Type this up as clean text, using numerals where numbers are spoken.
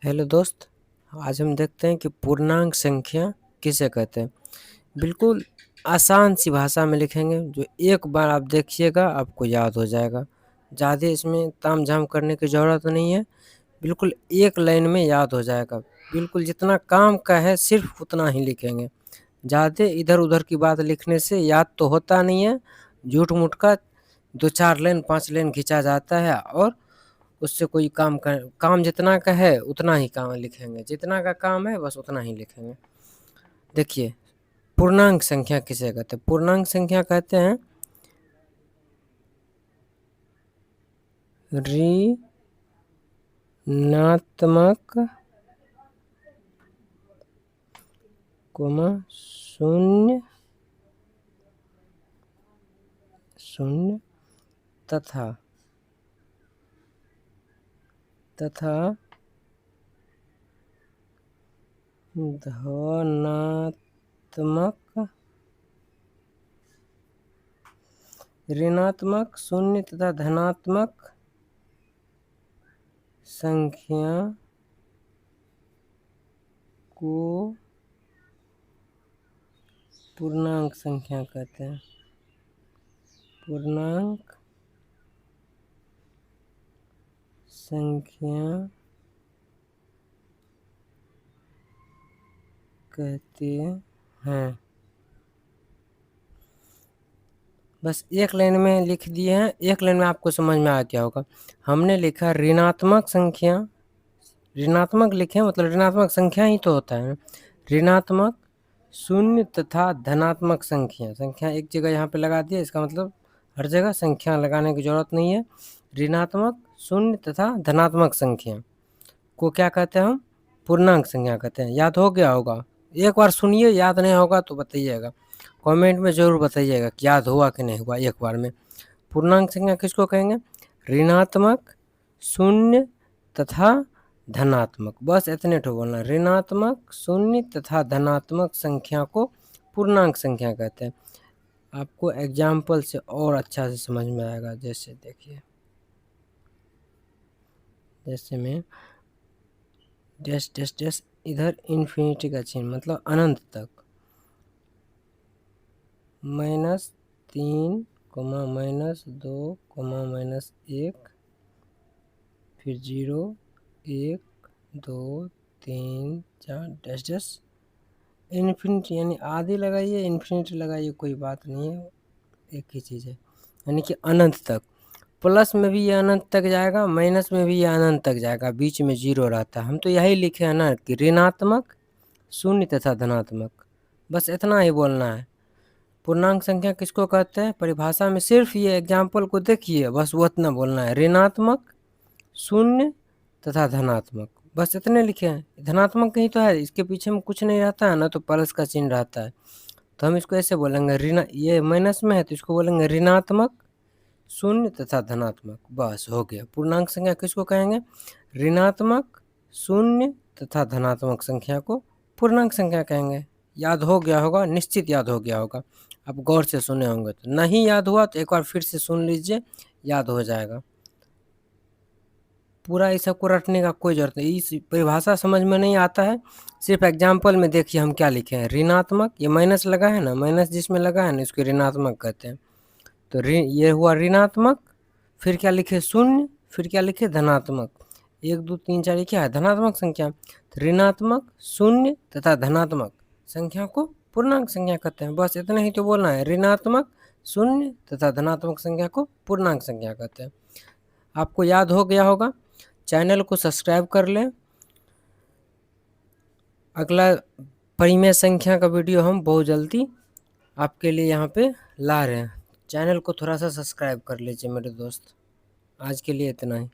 Hello दोस्त, आज हम देखते हैं कि पूर्णांक संख्या किसे कहते हैं। बिल्कुल आसान सी भाषा में लिखेंगे, जो एक बार आप देखिएगा आपको याद हो जाएगा। ज़्यादा इसमें तामझाम करने की ज़रूरत नहीं है, बिल्कुल एक लाइन में याद हो जाएगा। बिल्कुल जितना काम का है सिर्फ उतना ही लिखेंगे। ज़्यादा इधर-उधर की बात लिखने से याद तो होता नहीं है, झूठ-मूठ का 2-4 लाइन 5 लाइन खींचा जाता है और उससे कोई काम जितना का है उतना ही काम लिखेंगे, जितना का काम है बस उतना ही लिखेंगे। देखिए, पूर्णांक संख्या किसे कहते हैं? पूर्णांक संख्या कहते हैं ऋणात्मक शून्य शून्य तथा धनात्मक ऋणात्मक शून्य तथा धनात्मक संख्या को पूर्णांक संख्या कहते हैं। पूर्णांक संख्या कहते हैं। बस एक लाइन में लिख दिए हैं। एक लाइन में आपको समझ में आ गया होगा। हमने लिखा ऋणात्मक संख्या, ऋणात्मक लिखे मतलब ऋणात्मक संख्या ही तो होता है। ऋणात्मक शून्य तथा धनात्मक संख्या एक जगह यहाँ पे लगा दिया, इसका मतलब हर जगह संख्या लगाने की जरूरत नहीं है। ऋणात्मक शून्य तथा धनात्मक संख्या को क्या कहते हैं? हम पूर्णांक संख्या कहते हैं। याद हो गया होगा? एक बार सुनिए, याद नहीं होगा तो बताइएगा, कमेंट में ज़रूर बताइएगा कि याद हुआ कि नहीं हुआ। एक बार में पूर्णांक संख्या किसको कहेंगे? ऋणात्मक शून्य तथा धनात्मक, बस इतने ठो बोलना। ऋणात्मक शून्य तथा धनात्मक संख्या को पूर्णांक संख्या कहते हैं। आपको एग्जाम्पल से और अच्छा से समझ में आएगा। जैसे देखिए, जैसे में डैश डैश डैश, इधर इन्फिनिटी का चिन्ह मतलब अनंत तक, -3, -2, -1, फिर 0, 1, 2, 3, 4 डैश डैश इन्फिनिटी, यानी आधी लगाइए इन्फिनिटी लगाइए, कोई बात नहीं है, एक ही चीज़ है। यानी कि अनंत तक। प्लस में भी ये अनंत तक जाएगा, माइनस में भी ये अनंत तक जाएगा, बीच में 0 रहता है। हम तो यही लिखे हैं ना कि ऋणात्मक शून्य तथा धनात्मक, बस इतना ही बोलना है। पूर्णांक संख्या किसको कहते हैं? परिभाषा में सिर्फ ये एग्जाम्पल को देखिए, बस वो इतना बोलना है। ऋणात्मक शून्य तथा धनात्मक, बस इतने लिखे हैं। धनात्मक कहीं तो है, इसके पीछे में कुछ नहीं रहता है ना, तो प्लस का चिन्ह रहता है, तो हम इसको ऐसे बोलेंगे। ये माइनस में है तो इसको बोलेंगे ऋणात्मक शून्य तथा धनात्मक, बस हो गया। पूर्णांक संख्या किसको कहेंगे? ऋणात्मक शून्य तथा धनात्मक संख्या को पूर्णांक संख्या कहेंगे। याद हो गया होगा, निश्चित याद हो गया होगा। आप गौर से सुने होंगे, तो नहीं याद हुआ तो एक बार फिर से सुन लीजिए, याद हो जाएगा। पूरा इस सबको रटने का कोई जरूरत नहीं। इस परिभाषा समझ में नहीं आता है, सिर्फ एग्जाम्पल में देखिए हम क्या लिखे हैं। ऋणात्मक, ये माइनस लगा है ना, माइनस जिसमें लगा है ना इसको ऋणात्मक कहते हैं। तो ये हुआ ऋणात्मक, फिर क्या लिखे? शून्य, फिर क्या लिखे? धनात्मक। 1, 2, 3, 4 ये क्या है? धनात्मक संख्या। तो ऋणात्मक शून्य तथा धनात्मक संख्या को पूर्णांक संख्या कहते हैं। बस इतना ही तो बोलना है। ऋणात्मक शून्य तथा धनात्मक संख्या को पूर्णांक संख्या कहते हैं। आपको याद हो गया होगा। चैनल को सब्सक्राइब कर लें। अगला परिमेय संख्या का वीडियो हम बहुत जल्दी आपके लिए यहाँ पे ला रहे हैं। चैनल को थोड़ा सा सब्सक्राइब कर लीजिए मेरे दोस्त। आज के लिए इतना ही।